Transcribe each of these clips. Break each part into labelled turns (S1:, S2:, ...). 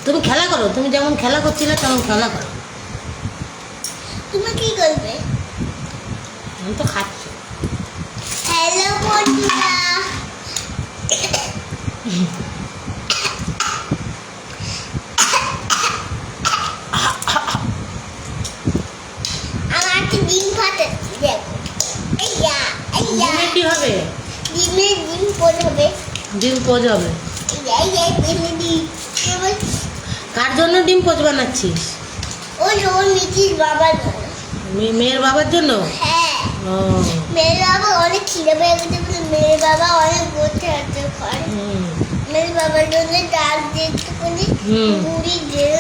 S1: তুমি খেলা করো, তুমি যেমন খেলা করছিলে তেমন খেলা করো।
S2: তুমি কি করবে?
S1: আমি তো খাচ্ছি।
S2: হ্যালো বন্ধুরা, আমার একটা ডিম ফাটাচ্ছি, দেখো। এইয়া এইয়া
S1: ডিমে কি হবে?
S2: ডিম পোজ হবে।
S1: ডিম পোজ হবে?
S2: এইয়া এইয়া ডিম।
S1: কার জন্য ডিম পোজ বানাচ্ছিস?
S2: ওই মিটির বাবার জন্য।
S1: মেয়ের বাবার জন্য?
S2: হ্যাঁ,
S1: ও,
S2: মেয়ের বাবা অনেক খিদে পেয়ে গেছে বলে মেয়ের বাবা অনেক বসে আছে ঘরে। মেয়ের বাবার জন্য ডাল দিয়ে একটুখানি মুড়ি দিয়ে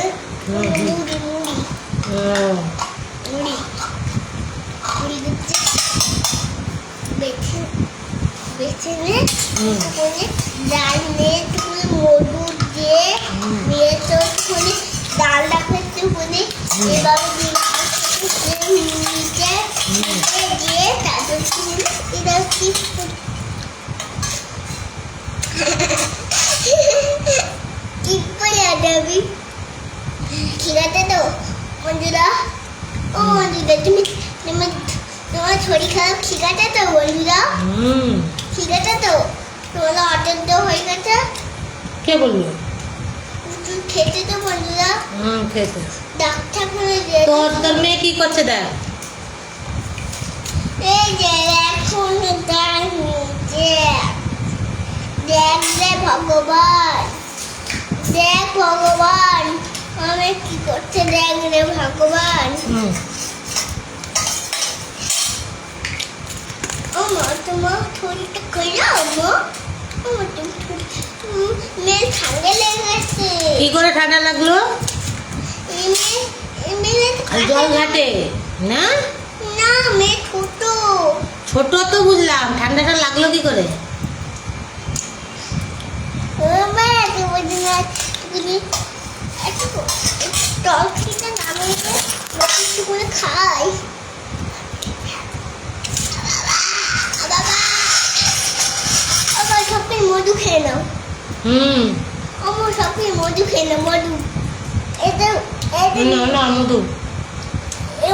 S2: মুড়ি মুড়ি মুড়ি মুড়ি দিচ্ছে বেছে বেছে নিয়ে একটুখানি ডাল নিয়ে একটুখানি মধু দিয়ে নিয়ে তো একটুখানি ডালটা একটুখানি এভাবে নিচে দিয়ে তারপর এটা কি কি করে আদাবি ঠিক আছে তো বন্ধুরা? ও বন্ধুরা, তুমি তোমার শরীর খারাপ ঠিক আছে তো বন্ধুরা? ঠিক আছে তো? তোমার অটেন্ড হয়ে গেছে?
S1: কে বললো?
S2: খেতে তো বন্ধুরা?
S1: খেতে।
S2: ডাক্তার করে
S1: তোর মেয়ে কি করছে দেখ?
S2: এই যে এখন দেখ দেখ রে ভগবান, দেখ ভগবান আমি কি করছে, দেখ রে ভগবান। ও মা, তোমার শরীরটা খারাপ মা? ও মেয়ের ঠান্ডা লেগে গেছে।
S1: কি করে ঠান্ডা লাগলো? জল ঘাটে না?
S2: না, মেয়ে ছোট।
S1: ছোট তো বুঝলাম, ঠান্ডাটা লাগলো কি করে?
S2: খাই সবকে মধু খেয়ে নাও। আমার সবকে মধু খেয়ে নাও, মধু। এটা
S1: না মধু,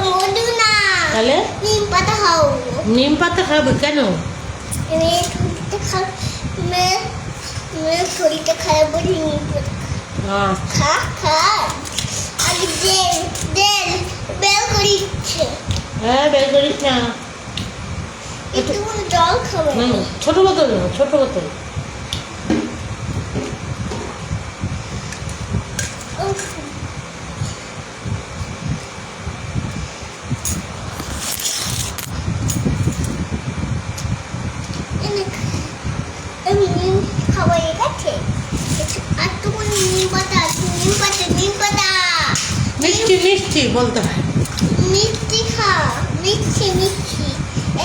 S2: মধু না,
S1: তাহলে
S2: নিম পাতা খাও।
S1: নিম পাতা খাবে কেন?
S2: মেয়ের শরীরটা খারাপ বলে নিম পাতা খা খা। আগে দেল বেল করিচ্ছে।
S1: হ্যাঁ, বের করিস না।
S2: একটু জল খাবে।
S1: ছোট বোতল না, ছোট বোতল।
S2: খাবার গেছে আর তো নিম পাতা আছে, নিম পাতা নিম পাতা।
S1: মিষ্টি মিষ্টি বলতে হয়।
S2: মিষ্টি খা, মিষ্টি মিষ্টি।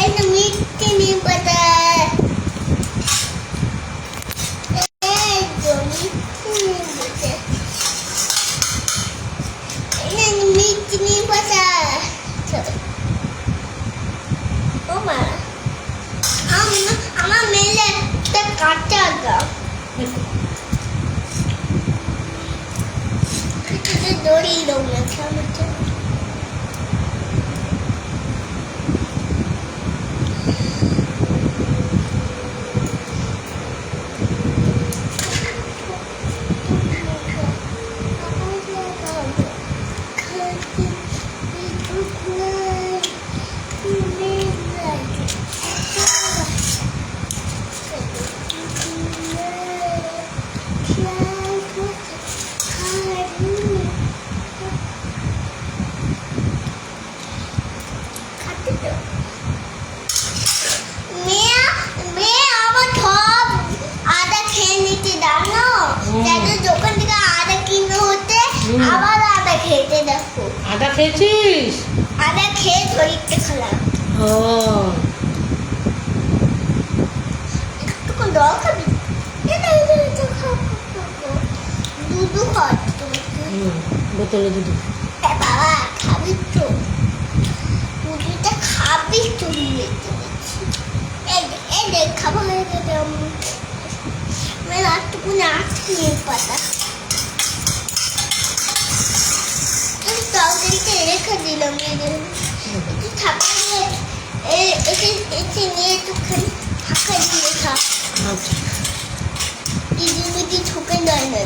S2: এই তো মিষ্টি নিম পাতা। এই তো মিষ্টি নিম পাতা। এই মিষ্টি নিম পাতা। ও মা, আমার মেলে একটা কাঁচা দাও। দড়ি দাও না খামাতে।
S1: আদা খেয়েছিস?
S2: আদা খেয়ে শরীরটা খারাপ।
S1: ও,
S2: একটু জল খাবি? দুধু খাওয়াচ্ছি
S1: বোতলে দুধ।
S2: বাবা খাবি তো? দুধটা খাবি তো? এই দেখ খাবো হয়ে গেছে। একটুকুনি আসছি পাতা। দিলাম একটু ঠাপা দিয়ে এতে নিয়ে একটুখানি ঠাক্কা দিয়ে খা
S1: আচ্ছা
S2: দিদি ঠুকে দেয় না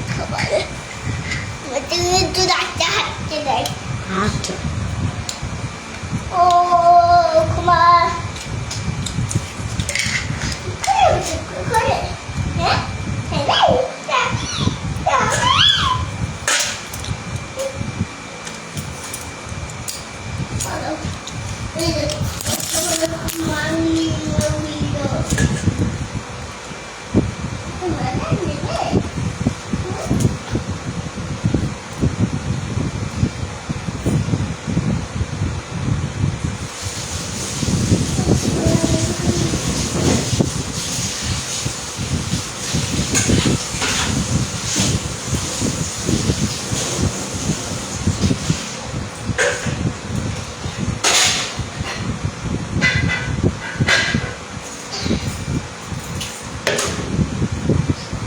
S2: খাবারে একটু রাখতে হাঁটতে দেয়
S1: আচ্ছা
S2: ও কুমার হ্যাঁ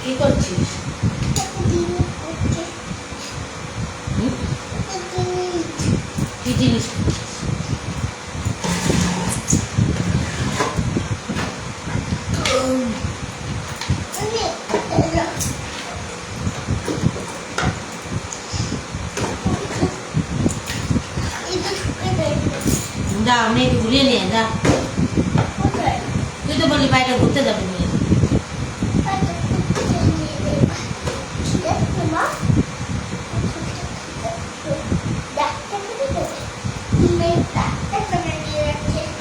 S1: কি করছিস কি জিনিস যা আমি একটু ঘুরিয়ে নিয়ে যা তুই তো বললি বাইরে ঘুরতে যাবি নিয়ে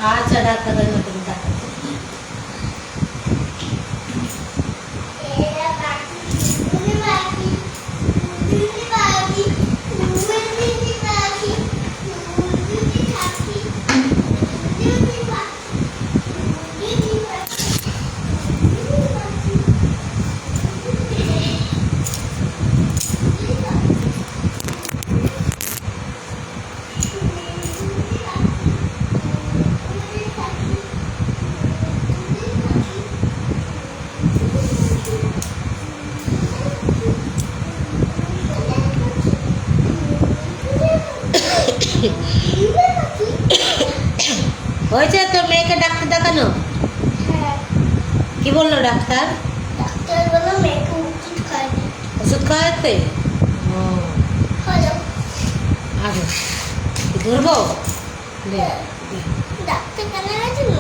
S1: আচ্ছা ডাক্তার তুমি ডাক্তার হয়েছে তোর মেয়েকে ডাক্তার দেখানো কি বললো ডাক্তার
S2: ডাক্তার বললো মেয়েকে ওষুধ খাওয়াবে
S1: ওষুধ খাওয়াতে ও
S2: হলো
S1: আগে ধরবো
S2: ডাক্তার কেন গেছিল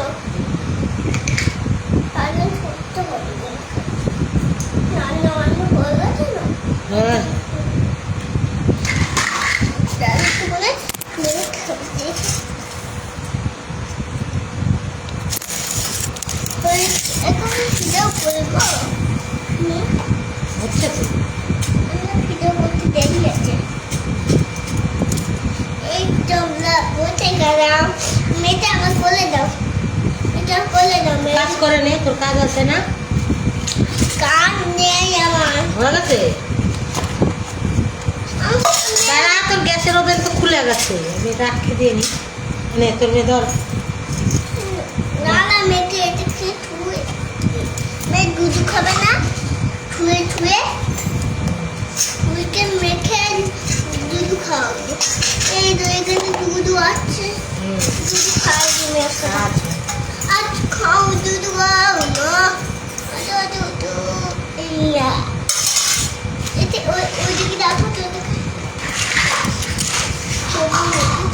S2: তাহলে করতে পারবে রান্না বান্না হয়ে গেছে না
S1: হ্যাঁ
S2: ডাক্তার বলে মেয়ে খাবে এখন ভিডিও করবো
S1: হচ্ছে তো
S2: ভিডিও করতে দেরি আছে এই তোমরা বলতে গেলাম মেয়েটা আমার বলে দাও এটা বলে দাও
S1: কাজ করে নে তোর কাজ আছে না
S2: কান নেই আমার
S1: হয়ে গেছে দাঁড়া তোর গ্যাসের ওভেন তো খুলে গেছে আমি রাখতে দিয়ে নি নে তোর মেয়ে ধর
S2: না না মেয়েকে এটা খেয়ে ধুয়ে মেয়ে দুধু খাবে না ধুয়ে ধুয়ে ধুইকে মেখে দুধ খাওয়াবো এই তো এখানে দুধ আছে দুধ খাওয়াবো মেয়েকে আজ খাও দুধ খাও না ইয়া এতে ওইদিকে রাখো তো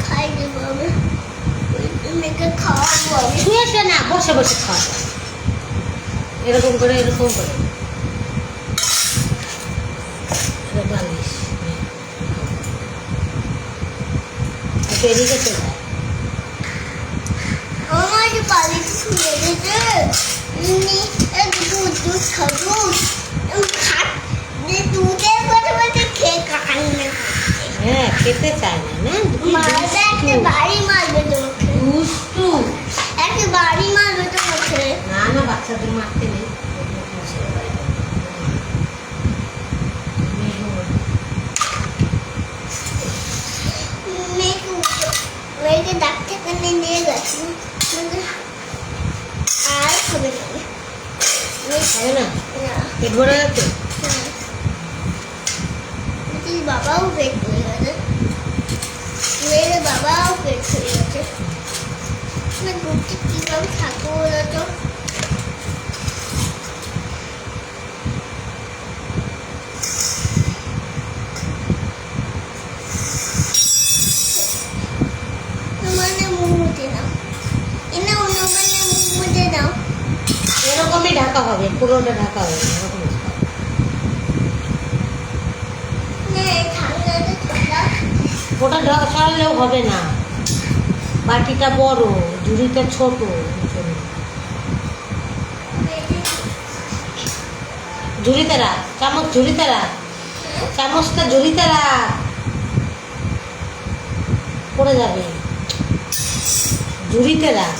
S2: খাই দেবো আমি মেয়েকে খাওয়াবো আমি
S1: শুয়েছে না বসে বসে খাওয়া এরকম করে বালিশ এদিকে চলে
S2: আমার যে বালিশ শুয়ে গেছে দুধ খাবো দুধের কথা বলতে খেয়ে কান্না
S1: হ্যাঁ খেতে চায় না
S2: মারবে একটা বাড়ি মারবে তোমাকে
S1: দুষ্টু
S2: একটা বাড়ি মারবে তোমাকে
S1: না না বাচ্চাদের মারতে নেই
S2: মেয়েকে ডাক্তার কাছে নিয়ে গেছি আর খাবে না
S1: খাবে না
S2: না
S1: পেট ভরে গেছে
S2: বাবাও পেট ভরে গেছে তো মানে মুখ মুছে নাও এনে অন্য মানে মুখ মুছে নাও
S1: এরকমই ঢাকা হবে, পুরোটা ঢাকা হবে এরকম। ওটা সরালেও হবে না, বাটিটা বড়, ঝুড়িটা ছোট। ঝুড়িতে রাখ, চামচ ঝুড়িতে রাখ, চামচটা ঝুড়িতে রাখ, পড়ে যাবে। ঝুড়িতে রাখ,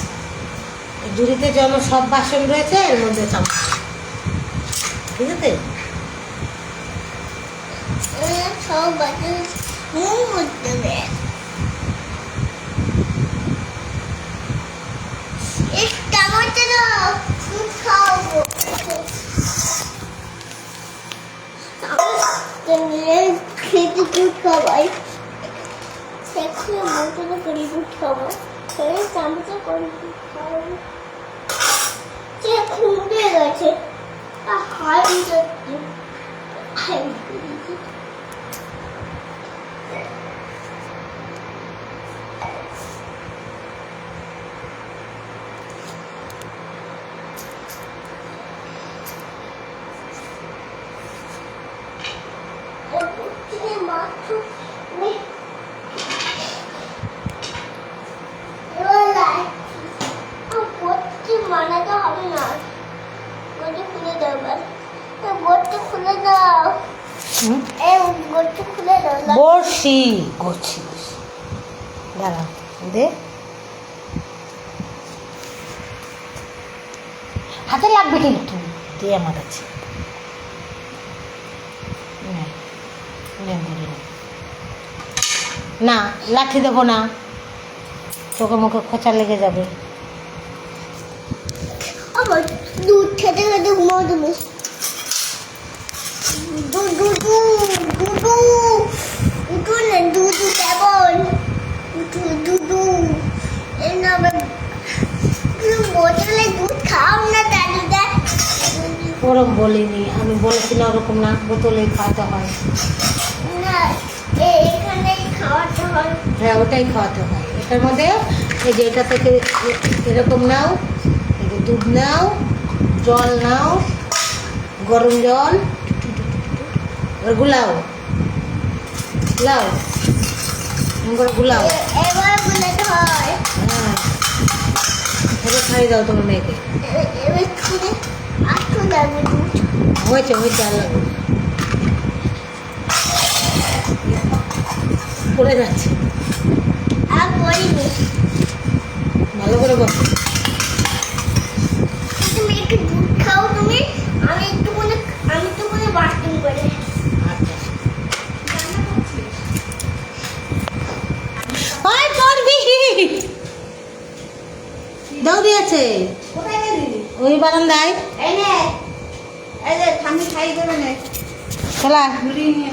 S1: ঝুড়িতে যেন সব বাসন রয়েছে এর মধ্যে চামচ, ঠিক আছে?
S2: সব বাচ্চা মুখ মুছতে হবে এই চামচটা দাও দুধ খাওয়াবো খেতে দুধ খাওয়াই সেখানে বোতলে করে দুধ খাওয়াবো চামচে করে দুধ খাওয়াবো সে খুঁড়ে গেছে হাই যাচ্ছে মানাতে হবে না গোটা খুলে দাও গোটা খুলে দাও এই গোটা খুলে দাও
S1: বসি করছি, দাঁড়া দে, হাতে লাগবে কিন্তু, দিয়ে আমার কাছে না, লাঠি দেবো না, চোখে মুখে খোঁচা লেগে যাবে।
S2: আবার দুধ খেতে খেতে ঘুমাও তুমি উঠো না দুধ কেবল দুধু এই না বোতলে দুধ খাও না দাদুদা
S1: ওরকম বলিনি, আমি বলেছি না ওরকম না, বোতলে খাওয়াতে হয়
S2: না এখানেই খাওয়াতে হয়।
S1: হ্যাঁ ওটাই খাওয়াতে হয়। এটার মধ্যে এই যে এটা থেকে এরকম নাও, এই যে দুধ নাও, জল নাও, গরম জল, গুলাও গুলাও গুলাও,
S2: এবার গুলাতে হয়।
S1: হ্যাঁ এবার খাইয়ে দাও তোমার মেয়েকে।
S2: এবার খুলে আটকে যাবে দুধ
S1: হয়েছে হয়েছে, আর লাগবে না, পড়ে যাচ্ছে,
S2: আর পড়িনি
S1: ভালো করে বসো।
S2: তুমি একটু দুধ খাও তুমি আমি একটু মনে বাথরুম করে
S1: আচ্ছা ওই পড়বি, দৌড়ি আছে
S3: কোথায় গেলি?
S1: ওই বারান্দায়,
S3: এই নে, এই যে ঠাম্মি খাই দেবে না।
S1: খেলা
S3: ঘুরিয়ে নিয়ে